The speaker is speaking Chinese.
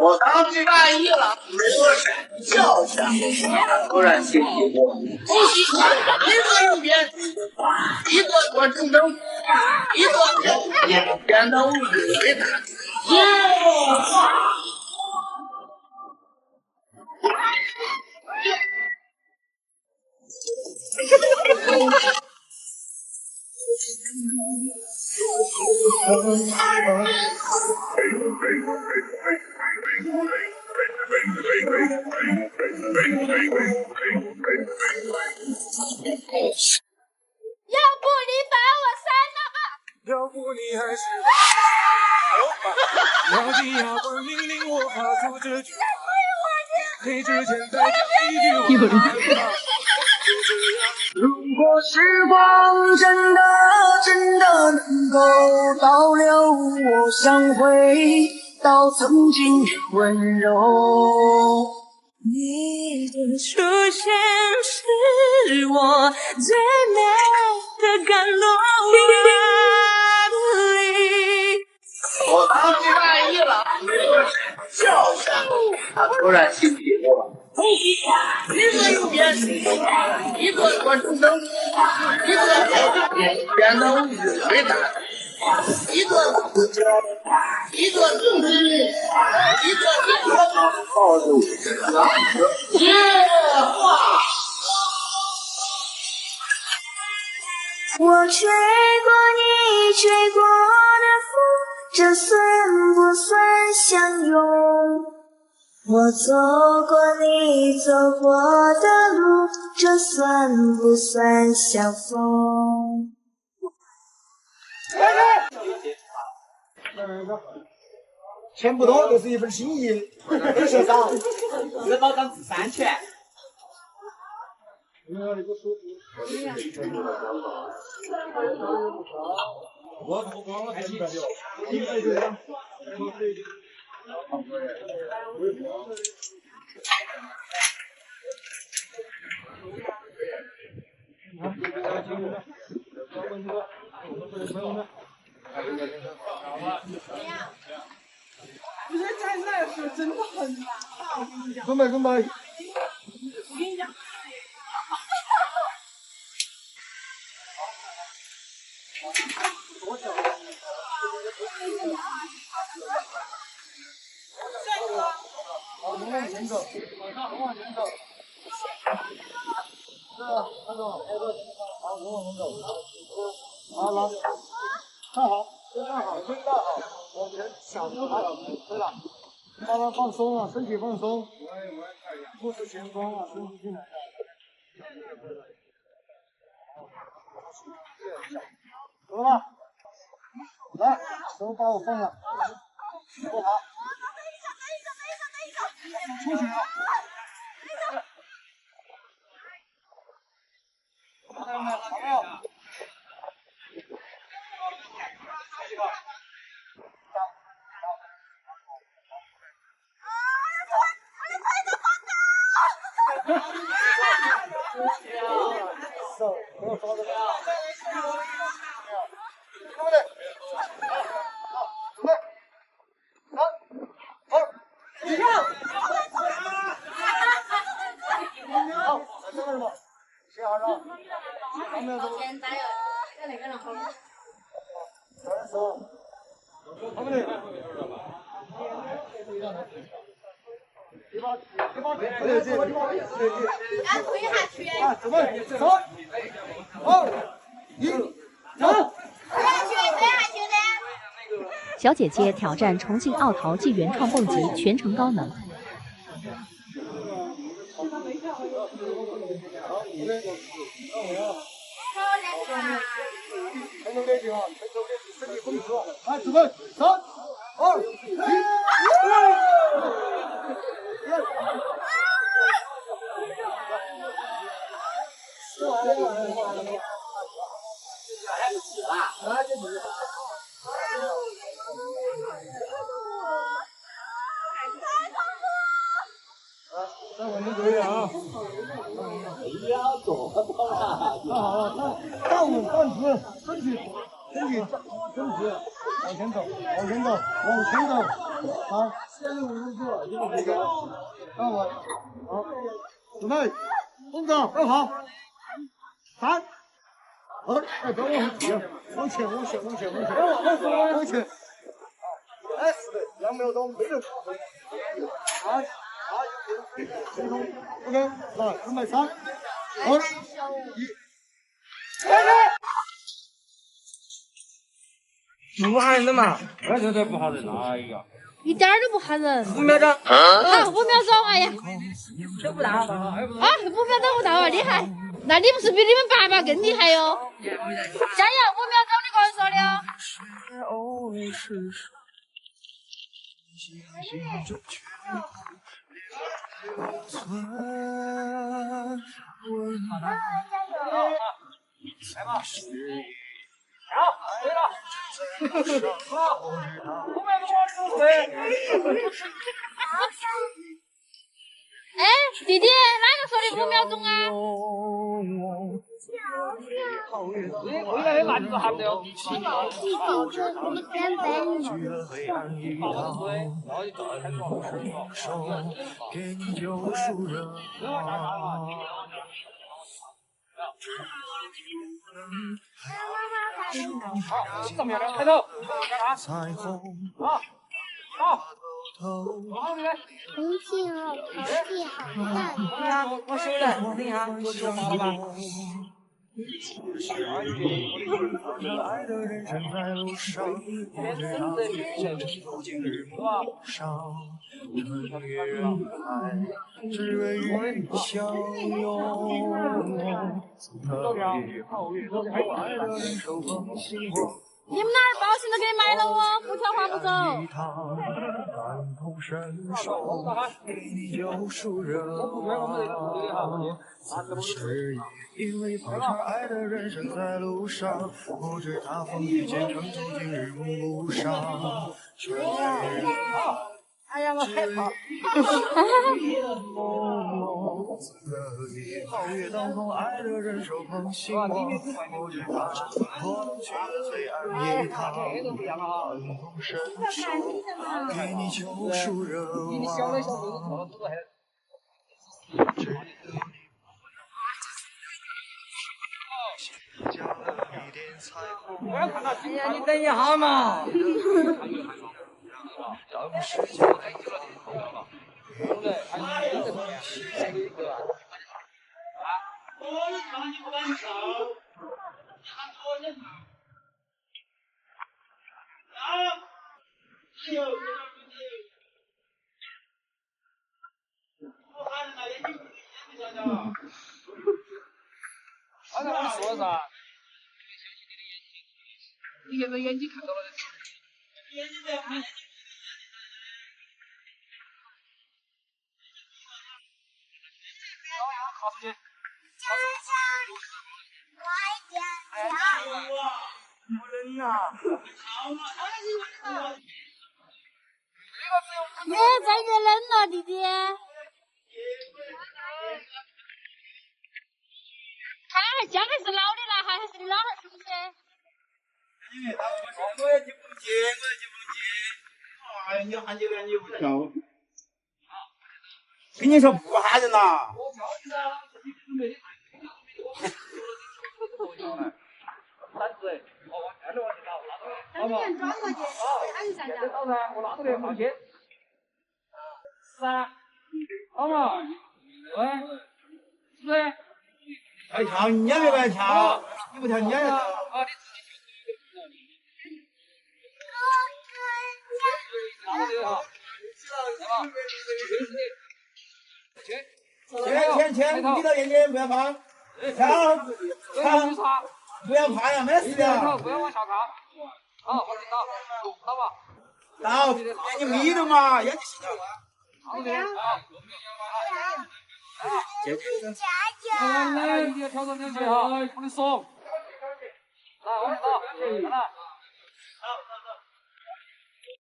我刚去大意了，没多闪，叫一下，突然心起我，呼吸，一个右边，一个左正蹬，一个点到物质为打。要不你把我删了吧？要不你还是咬紧牙关，命令我发出这句话。你之前再讲一句话。如果时光真的能够倒流，我想回到曾经的温柔。你的出现是我最美的感动。我刚去大意了，没多闪，叫一下，突然心起我，呼吸，一个右边，一个左正蹬，一个点到物质为打。一个正直，一个抱住耶！我吹过你吹过的风，这算不算相拥？我走过你走过的路，这算不算相逢？钱不多，就是一份心意。有些少，为保障自安全。我不光了，现在就。你这站那时真的很大，我跟你讲。准备。我跟你讲。往前走。好，我往前走。好，来，看好，看好，肩带好，往前小步来，对了，慢慢放松啊，身体放松，不是前方啊，身体进来。走了吗？来，手把我放了，坐好。出去了。还有没有？还有。手，给我抓着。对不对？好，准备。3、2、1，跳！好，在这儿吧。歇下着。还没有走。现在要那个人好。手。他们的。一把，对，要推下去。啊，准备，3、2、1，走！推下去的。小姐姐挑战重庆奥陶纪原创蹦极，全程高能。全手练习啊，全手练习，身体绷直。来，准备，3、2、1。再稳定久一点啊！不要走了，站好了，站稳站直，身体伸直，往前走，往前走，往前走。好，看我，好，准备，动作，跟好，3、2，哎，不要往后退，往前，往前。哎，2秒钟，没人。好，OK，来，准备3、2、1，开始。不喊人的嘛？我觉得不喊人，哎呀，一点都不喊人。5秒钟。好，5秒钟，哎呀，都不到。啊，5秒钟不到啊，厉害！那你不是比你们爸爸更厉害哟？加油，5秒钟你跟我说的哦。来吧。好，对了。好，5秒钟对。哎，弟弟，哪个说的5秒钟啊？回来的那就是喊的哟。好，上面来，开头，好，好，好的嘞。红杏儿跑地好看。我修了，等一下，我修好了吧？爱的人正在路上，我知他风雨兼程走进日暮上，穿越人海，只为与你相拥。从那夜好月当头，爱的人手捧星光。你们那儿保险都给你买了哦，不挑话不走。感同身受，给你救赎热望。此时因为陪着爱的人生在路上，不知他风雨兼程走进日暮上。哎呀，我害怕。皓月当空，爱的人手捧星光，不知他是过去的最爱一趟，感同身受，给你救赎热望。我要看到今天，你等一下嘛。让世界对不对？还有这个谁的一个啊？我是看你不敢上，看我的啊！哎呦，我喊那眼睛不晓得。刚才我说了噻，你现在眼睛看到了的。眼睛在看。靠出去！不能啊！耶，再越冷了，弟弟。看还姜还是老的辣，还是你老汉儿是不是？我也记不记，哎呀，你喊起来你不跳。跟你说不喊人呐。我教你噻，你准备的。3岁，我往前头往前倒，拉到的，好不好？转过去，喊一下现在倒噻，我拉到的，放心。3，好嘛？2、4。哎，跳你也别管跳，你不跳你也要跳。啊，你自己跳。拉到的哈，好吧？前，你到眼睛不要放，跳，不要怕呀，没事的。不要往下看，好，往前倒，倒吧。倒，眼睛眯着嘛，眼睛细点。好的，来，一定要调整两节哈，不能松。来，往前倒，来。